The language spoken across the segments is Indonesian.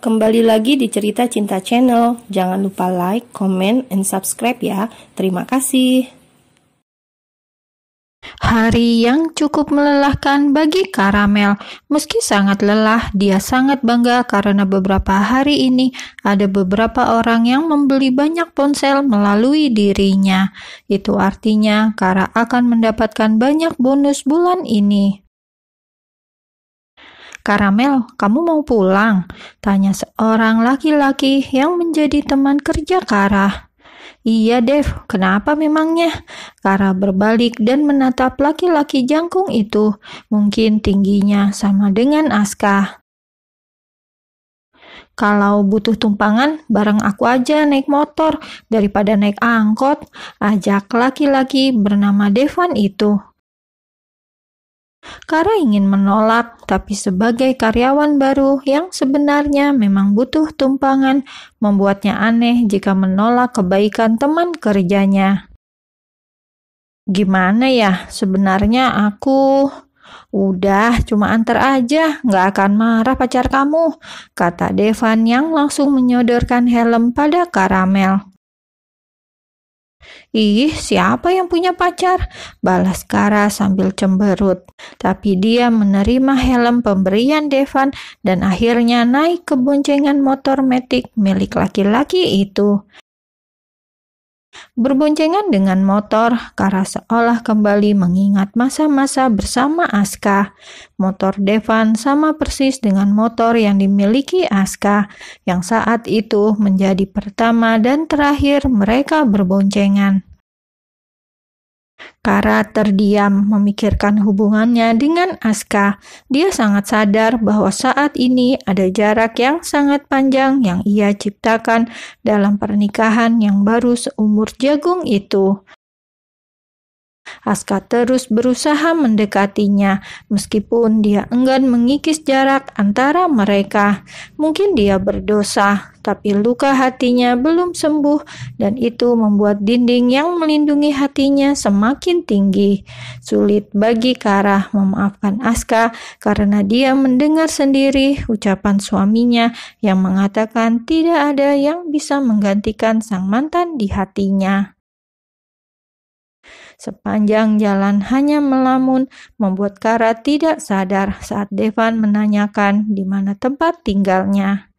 kembali lagi di Cerita Cinta Channel. Jangan lupa like, comment, and subscribe ya. Terima kasih. Hari yang cukup melelahkan bagi Karamel. Meski sangat lelah, dia sangat bangga karena beberapa hari ini ada beberapa orang yang membeli banyak ponsel melalui dirinya. Itu artinya Kara akan mendapatkan banyak bonus bulan ini. "Karamel, kamu mau pulang?" tanya seorang laki-laki yang menjadi teman kerja Kara. "Iya, Dev, kenapa memangnya?" Kara berbalik dan menatap laki-laki jangkung itu. Mungkin tingginya sama dengan Aska. "Kalau butuh tumpangan, bareng aku aja naik motor daripada naik angkot," ajak laki-laki bernama Devan itu. Kara ingin menolak, tapi sebagai karyawan baru yang sebenarnya memang butuh tumpangan, membuatnya aneh jika menolak kebaikan teman kerjanya. "Gimana ya, sebenarnya aku..." "Udah, cuma antar aja, nggak akan marah pacar kamu," kata Devan yang langsung menyodorkan helm pada Karamel. "Ih, siapa yang punya pacar?" balas Kara sambil cemberut. Tapi dia menerima helm pemberian Devan dan akhirnya naik ke boncengan motor metik milik laki-laki itu. Berboncengan dengan motor, Kara seolah kembali mengingat masa-masa bersama Aska. Motor Devan sama persis dengan motor yang dimiliki Aska, yang saat itu menjadi pertama dan terakhir mereka berboncengan. Kara terdiam memikirkan hubungannya dengan Aska. Dia sangat sadar bahwa saat ini ada jarak yang sangat panjang yang ia ciptakan dalam pernikahan yang baru seumur jagung itu. Aska terus berusaha mendekatinya, meskipun dia enggan mengikis jarak antara mereka. Mungkin dia berdosa, tapi luka hatinya belum sembuh, dan itu membuat dinding yang melindungi hatinya semakin tinggi. Sulit bagi Kara memaafkan Aska karena dia mendengar sendiri ucapan suaminya yang mengatakan tidak ada yang bisa menggantikan sang mantan di hatinya. Sepanjang jalan hanya melamun, membuat Kara tidak sadar saat Devan menanyakan di mana tempat tinggalnya.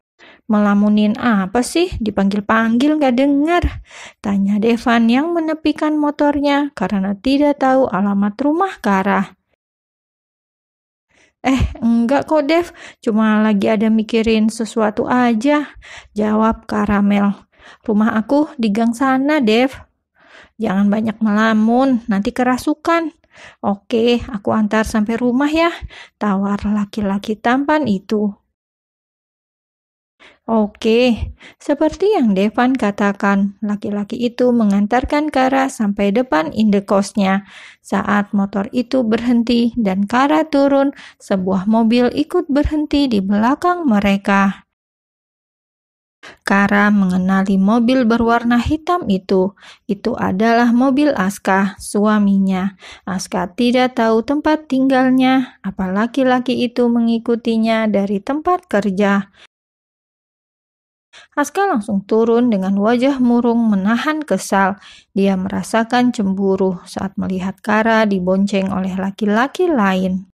"Melamunin apa sih? Dipanggil-panggil gak dengar?" tanya Devan yang menepikan motornya karena tidak tahu alamat rumah Kara. Enggak kok Dev, cuma lagi ada mikirin sesuatu aja," jawab Karamel. "Rumah aku di gang sana, Dev." "Jangan banyak melamun, nanti kerasukan." "Oke, aku antar sampai rumah ya," tawar laki-laki tampan itu. Oke, seperti yang Devan katakan, laki-laki itu mengantarkan Kara sampai depan indekosnya. Saat motor itu berhenti dan Kara turun, sebuah mobil ikut berhenti di belakang mereka. Kara mengenali mobil berwarna hitam itu. Itu adalah mobil Aska, suaminya. Aska tidak tahu tempat tinggalnya, apalagi laki itu mengikutinya dari tempat kerja. Aska langsung turun dengan wajah murung menahan kesal. Dia merasakan cemburu saat melihat Kara dibonceng oleh laki-laki lain.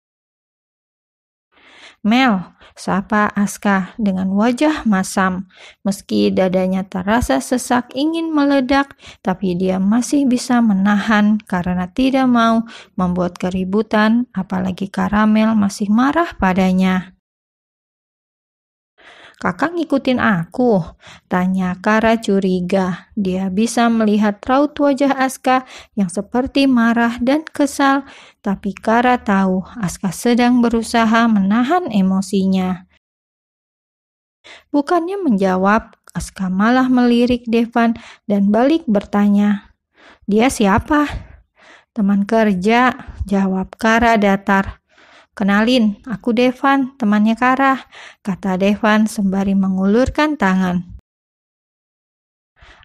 "Mel," sapa Aska dengan wajah masam. Meski dadanya terasa sesak ingin meledak, tapi dia masih bisa menahan karena tidak mau membuat keributan, apalagi Karamel masih marah padanya. "Kakak ngikutin aku?" tanya Kara curiga. Dia bisa melihat raut wajah Aska yang seperti marah dan kesal, tapi Kara tahu Aska sedang berusaha menahan emosinya. Bukannya menjawab, Aska malah melirik Devan dan balik bertanya, "Dia siapa?" "Teman kerja," jawab Kara datar. "Kenalin, aku Devan, temannya Kara," kata Devan sembari mengulurkan tangan.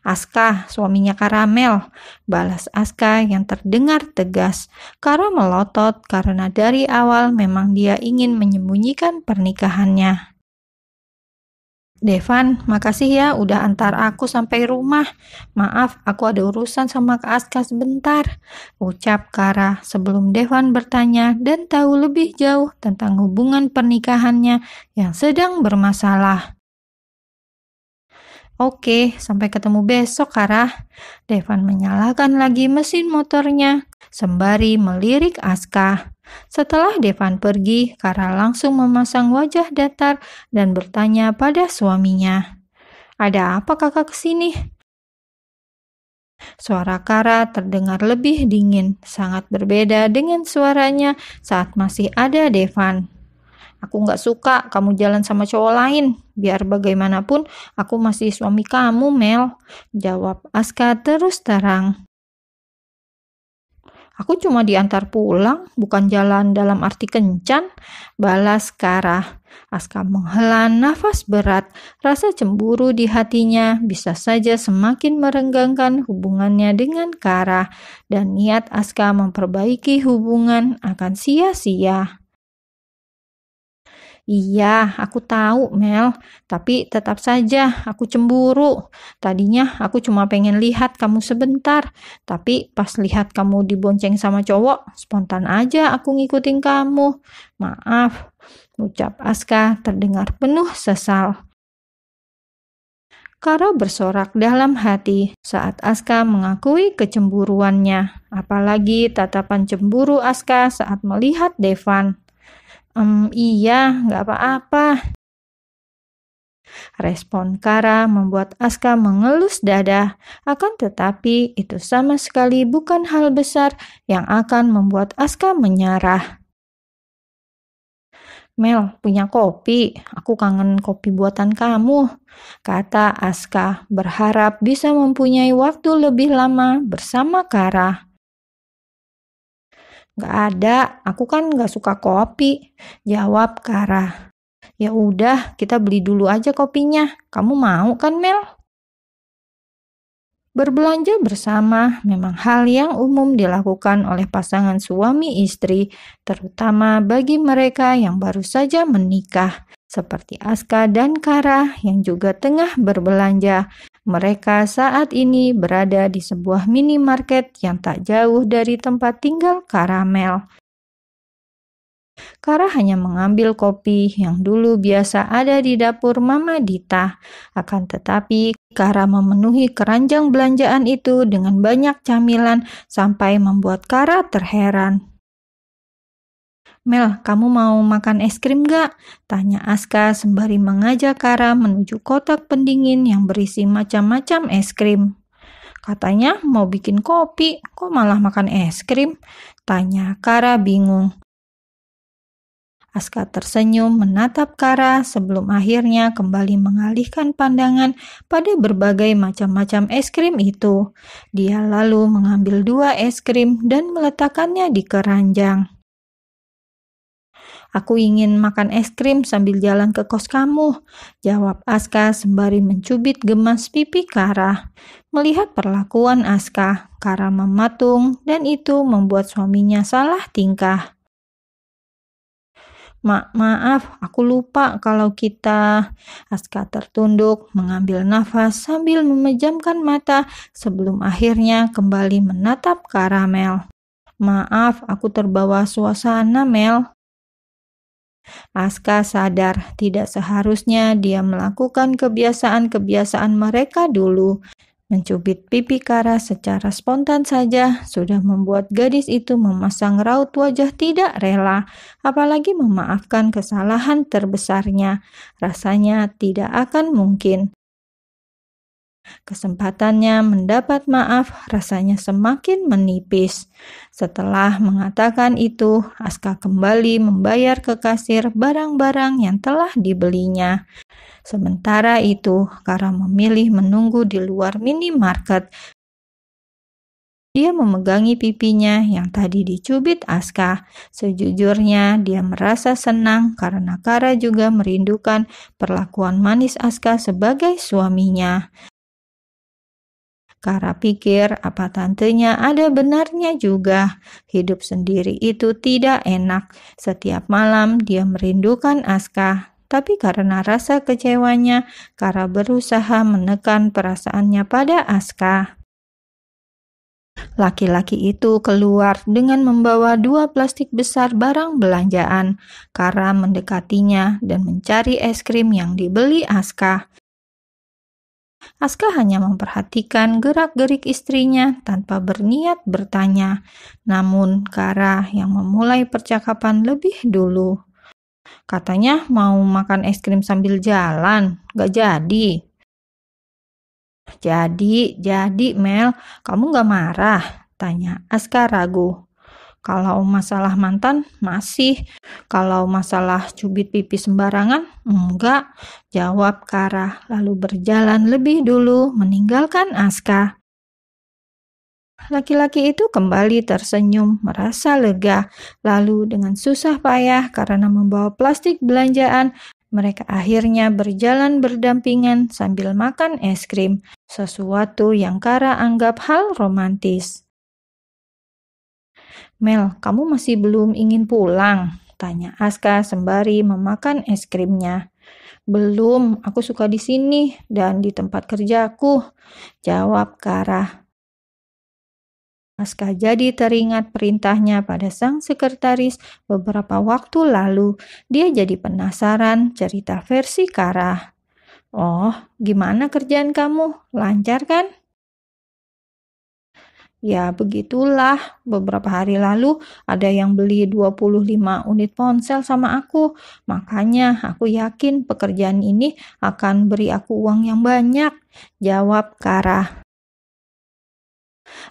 "Aska, suaminya Karamel," balas Aska yang terdengar tegas. Kara melotot karena dari awal memang dia ingin menyembunyikan pernikahannya. Devan, makasih ya udah antar aku sampai rumah. Maaf, aku ada urusan sama Kak Aska sebentar, ucap Kara sebelum Devan bertanya dan tahu lebih jauh tentang hubungan pernikahannya yang sedang bermasalah. Oke, sampai ketemu besok, Kara. Devan menyalakan lagi mesin motornya sembari melirik Aska. Setelah Devan pergi, Kara langsung memasang wajah datar dan bertanya pada suaminya, "Ada apa kakak kesini?" Suara Kara terdengar lebih dingin, sangat berbeda dengan suaranya saat masih ada Devan. "Aku gak suka kamu jalan sama cowok lain. Biar bagaimanapun aku masih suami kamu, Mel," jawab Aska terus terang. "Aku cuma diantar pulang, bukan jalan dalam arti kencan," balas Kara. Aska menghela nafas berat. Rasa cemburu di hatinya bisa saja semakin merenggangkan hubungannya dengan Kara, dan niat Aska memperbaiki hubungan akan sia-sia. "Iya, aku tahu, Mel. Tapi tetap saja aku cemburu. Tadinya aku cuma pengen lihat kamu sebentar. Tapi pas lihat kamu dibonceng sama cowok, spontan aja aku ngikutin kamu. Maaf," ucap Aska terdengar penuh sesal. Kara bersorak dalam hati saat Aska mengakui kecemburuannya. Apalagi tatapan cemburu Aska saat melihat Devan. Iya, nggak apa-apa," respon Kara membuat Aska mengelus dada. Akan tetapi itu sama sekali bukan hal besar yang akan membuat Aska menyerah. "Mel, punya kopi? Aku kangen kopi buatan kamu," kata Aska, berharap bisa mempunyai waktu lebih lama bersama Kara. "Gak ada, aku kan gak suka kopi," jawab Kara. "Ya udah, kita beli dulu aja kopinya. Kamu mau kan, Mel?" Berbelanja bersama memang hal yang umum dilakukan oleh pasangan suami istri, terutama bagi mereka yang baru saja menikah, seperti Aska dan Kara yang juga tengah berbelanja. Mereka saat ini berada di sebuah minimarket yang tak jauh dari tempat tinggal Karamel. Kara hanya mengambil kopi yang dulu biasa ada di dapur Mama Dita. Akan tetapi, Kara memenuhi keranjang belanjaan itu dengan banyak camilan sampai membuat Kara terheran. "Mel, kamu mau makan es krim gak?" tanya Aska sembari mengajak Kara menuju kotak pendingin yang berisi macam-macam es krim. "Katanya mau bikin kopi, kok malah makan es krim?" tanya Kara bingung. Aska tersenyum menatap Kara sebelum akhirnya kembali mengalihkan pandangan pada berbagai macam-macam es krim itu. Dia lalu mengambil 2 es krim dan meletakkannya di keranjang. "Aku ingin makan es krim sambil jalan ke kos kamu," jawab Aska sembari mencubit gemas pipi Kara. Melihat perlakuan Aska, Kara mematung dan itu membuat suaminya salah tingkah. Maaf, aku lupa kalau kita..." Aska tertunduk, mengambil nafas sambil memejamkan mata sebelum akhirnya kembali menatap Karamel. "Maaf, aku terbawa suasana, Mel." Aska sadar tidak seharusnya dia melakukan kebiasaan-kebiasaan mereka dulu. Mencubit pipi Kara secara spontan saja sudah membuat gadis itu memasang raut wajah tidak rela, apalagi memaafkan kesalahan terbesarnya. Rasanya tidak akan mungkin. Kesempatannya mendapat maaf rasanya semakin menipis. Setelah mengatakan itu, Aska kembali membayar ke kasir barang-barang yang telah dibelinya. Sementara itu, Kara memilih menunggu di luar minimarket. Dia memegangi pipinya yang tadi dicubit Aska. Sejujurnya, dia merasa senang karena Kara juga merindukan perlakuan manis Aska sebagai suaminya. Kara pikir apa tantenya ada benarnya juga. Hidup sendiri itu tidak enak. Setiap malam dia merindukan Aska. Tapi karena rasa kecewanya, Kara berusaha menekan perasaannya pada Aska. Laki-laki itu keluar dengan membawa 2 plastik besar barang belanjaan. Kara mendekatinya dan mencari es krim yang dibeli Aska. Aska hanya memperhatikan gerak-gerik istrinya tanpa berniat bertanya. Namun Kara yang memulai percakapan lebih dulu. Katanya mau makan es krim sambil jalan, gak jadi. Jadi Mel, kamu gak marah? Tanya Aska ragu. Kalau masalah mantan, masih. Kalau masalah cubit pipi sembarangan, enggak, jawab Kara, lalu berjalan lebih dulu meninggalkan Aska. Laki-laki itu kembali tersenyum, merasa lega. Lalu dengan susah payah karena membawa plastik belanjaan, mereka akhirnya berjalan berdampingan sambil makan es krim, sesuatu yang Kara anggap hal romantis. Mel, kamu masih belum ingin pulang? Tanya Aska sembari memakan es krimnya. Belum, aku suka di sini dan di tempat kerjaku, jawab Kara. Aska jadi teringat perintahnya pada sang sekretaris beberapa waktu lalu. Dia jadi penasaran cerita versi Kara. Oh, gimana kerjaan kamu? Lancar kan? Ya, begitulah. Beberapa hari lalu ada yang beli 25 unit ponsel sama aku. Makanya aku yakin pekerjaan ini akan beri aku uang yang banyak, jawab Kara.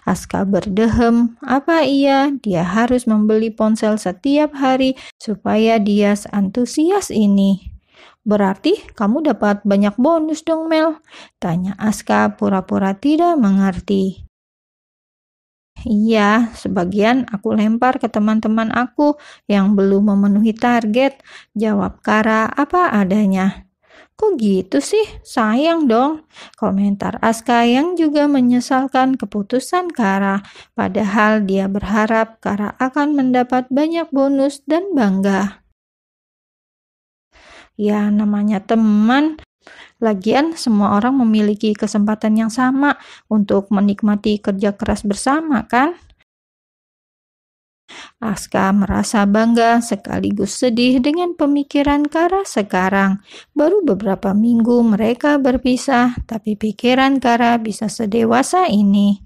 Aska berdehem, apa iya dia harus membeli ponsel setiap hari supaya dia seantusias ini? Berarti kamu dapat banyak bonus dong Mel? Tanya Aska pura-pura tidak mengerti. Iya, sebagian aku lempar ke teman-teman aku yang belum memenuhi target, jawab Kara apa adanya. Kok gitu sih? Sayang dong, komentar Aska yang juga menyesalkan keputusan Kara. Padahal dia berharap Kara akan mendapat banyak bonus dan bangga. Ya, namanya teman. Lagian semua orang memiliki kesempatan yang sama untuk menikmati kerja keras bersama kan? Aska merasa bangga sekaligus sedih dengan pemikiran Kara sekarang. Baru beberapa minggu mereka berpisah, tapi pikiran Kara bisa sedewasa ini.